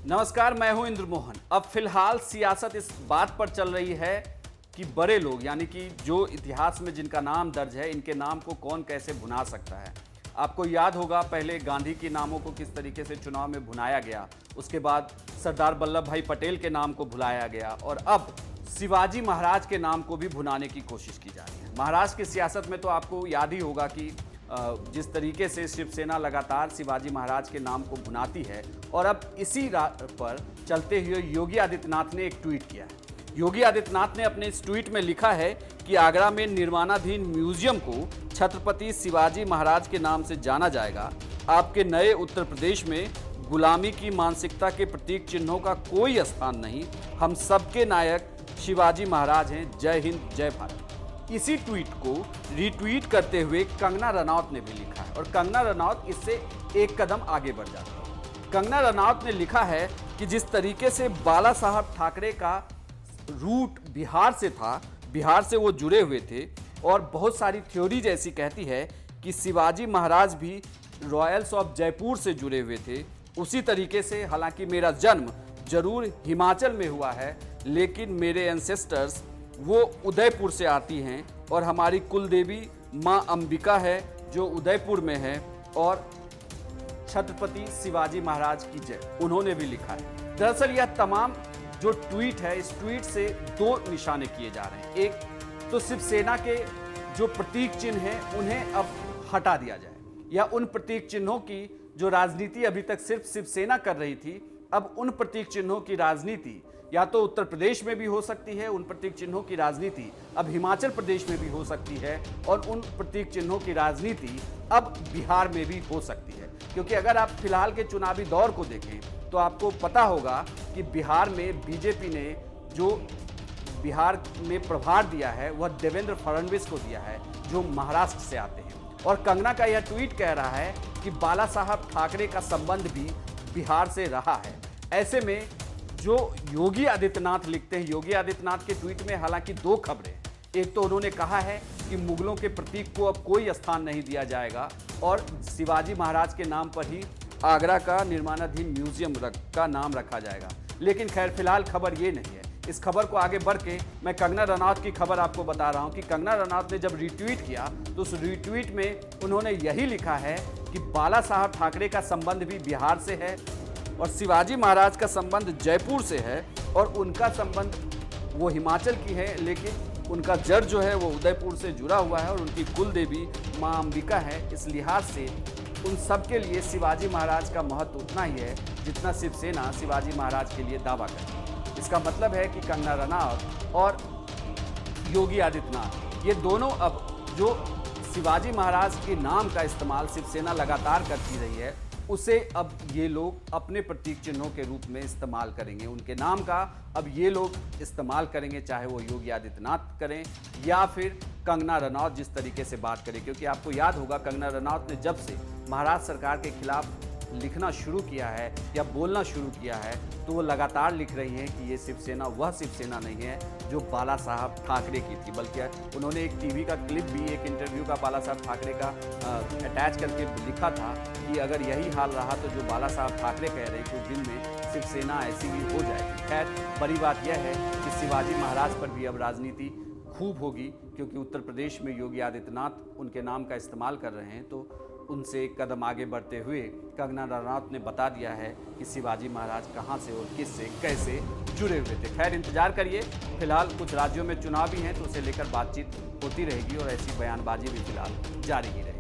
नमस्कार, मैं हूं इंद्र मोहन। अब फिलहाल सियासत इस बात पर चल रही है कि बड़े लोग यानी कि जो इतिहास में जिनका नाम दर्ज है, इनके नाम को कौन कैसे भुना सकता है। आपको याद होगा पहले गांधी के नामों को किस तरीके से चुनाव में भुनाया गया, उसके बाद सरदार वल्लभ भाई पटेल के नाम को भुलाया गया और अब शिवाजी महाराज के नाम को भी भुनाने की कोशिश की जा रही है। महाराष्ट्र की सियासत में तो आपको याद ही होगा कि जिस तरीके से शिवसेना लगातार शिवाजी महाराज के नाम को भुनाती है और अब इसी पर चलते हुए योगी आदित्यनाथ ने एक ट्वीट किया है। योगी आदित्यनाथ ने अपने इस ट्वीट में लिखा है कि आगरा में निर्माणाधीन म्यूजियम को छत्रपति शिवाजी महाराज के नाम से जाना जाएगा। आपके नए उत्तर प्रदेश में गुलामी की मानसिकता के प्रतीक चिन्हों का कोई स्थान नहीं। हम सबके नायक शिवाजी महाराज हैं। जय हिंद, जय भारत। इसी ट्वीट को रीट्वीट करते हुए कंगना रनौत ने भी लिखा है और कंगना रनौत इससे एक कदम आगे बढ़ जाती है। कंगना रनौत ने लिखा है कि जिस तरीके से बाला साहब ठाकरे का रूट बिहार से था, बिहार से वो जुड़े हुए थे और बहुत सारी थ्योरी जैसी कहती है कि शिवाजी महाराज भी रॉयल्स ऑफ जयपुर से जुड़े हुए थे, उसी तरीके से हालांकि मेरा जन्म जरूर हिमाचल में हुआ है लेकिन मेरे एंसेस्टर्स वो उदयपुर से आती हैं और हमारी कुल देवी माँ अंबिका है जो उदयपुर में है और छत्रपति शिवाजी महाराज की जय, उन्होंने भी लिखा है। दरअसल यह तमाम जो ट्वीट है, इस ट्वीट से दो निशाने किए जा रहे हैं। एक तो शिवसेना के जो प्रतीक चिन्ह हैं उन्हें अब हटा दिया जाए या उन प्रतीक चिन्हों की जो राजनीति अभी तक सिर्फ शिवसेना कर रही थी, अब उन प्रतीक चिन्हों की राजनीति या तो उत्तर प्रदेश में भी हो सकती है, उन प्रतीक चिन्हों की राजनीति अब हिमाचल प्रदेश में भी हो सकती है और उन प्रतीक चिन्हों की राजनीति अब बिहार में भी हो सकती है। क्योंकि अगर आप फिलहाल के चुनावी दौर को देखें तो आपको पता होगा कि बिहार में बीजेपी ने जो बिहार में प्रभार दिया है वह देवेंद्र फडणवीस को दिया है जो महाराष्ट्र से आते हैं। और कंगना का यह ट्वीट कह रहा है कि बाला साहब ठाकरे का संबंध भी बिहार से रहा है। ऐसे में जो योगी आदित्यनाथ लिखते हैं, योगी आदित्यनाथ के ट्वीट में हालांकि दो खबरें हैं। एक तो उन्होंने कहा है कि मुगलों के प्रतीक को अब कोई स्थान नहीं दिया जाएगा और शिवाजी महाराज के नाम पर ही आगरा का निर्माणाधीन म्यूजियम का नाम रखा जाएगा। लेकिन खैर फिलहाल खबर ये नहीं है। इस खबर को आगे बढ़ के मैं कंगना रनौत की खबर आपको बता रहा हूँ कि कंगना रनौत ने जब रीट्वीट किया तो उस रीट्वीट में उन्होंने यही लिखा है कि बाला साहब ठाकरे का संबंध भी बिहार से है और शिवाजी महाराज का संबंध जयपुर से है और उनका संबंध वो हिमाचल की है लेकिन उनका जड़ जो है वो उदयपुर से जुड़ा हुआ है और उनकी कुल देवी माँ अंबिका है। इस लिहाज से उन सब के लिए शिवाजी महाराज का महत्व उतना ही है जितना शिवसेना शिवाजी महाराज के लिए दावा करती है। इसका मतलब है कि कंगना रनौत और योगी आदित्यनाथ ये दोनों अब जो शिवाजी महाराज के नाम का इस्तेमाल शिवसेना लगातार करती रही है उसे अब ये लोग अपने प्रतीक चिन्हों के रूप में इस्तेमाल करेंगे। उनके नाम का अब ये लोग इस्तेमाल करेंगे, चाहे वो योगी आदित्यनाथ करें या फिर कंगना रनौत जिस तरीके से बात करें। क्योंकि आपको याद होगा कंगना रनौत ने जब से महाराष्ट्र सरकार के खिलाफ लिखना शुरू किया है या बोलना शुरू किया है तो वो लगातार लिख रही हैं कि ये शिवसेना वह शिवसेना नहीं है जो बाला साहब ठाकरे की थी, बल्कि उन्होंने एक टीवी का क्लिप भी, एक इंटरव्यू का बाला साहब ठाकरे का अटैच करके लिखा था कि अगर यही हाल रहा तो जो बाला साहब ठाकरे कह रहे कुछ दिन में शिवसेना ऐसी भी हो जाएगी। खैर बड़ी बात यह है कि शिवाजी महाराज पर भी अब राजनीति खूब होगी क्योंकि उत्तर प्रदेश में योगी आदित्यनाथ उनके नाम का इस्तेमाल कर रहे हैं तो उनसे एक कदम आगे बढ़ते हुए कंगना रनौत ने बता दिया है कि शिवाजी महाराज कहां से और किससे कैसे जुड़े हुए थे। खैर इंतजार करिए, फिलहाल कुछ राज्यों में चुनाव भी हैं तो उसे लेकर बातचीत होती रहेगी और ऐसी बयानबाजी भी फिलहाल जारी ही रहेगी।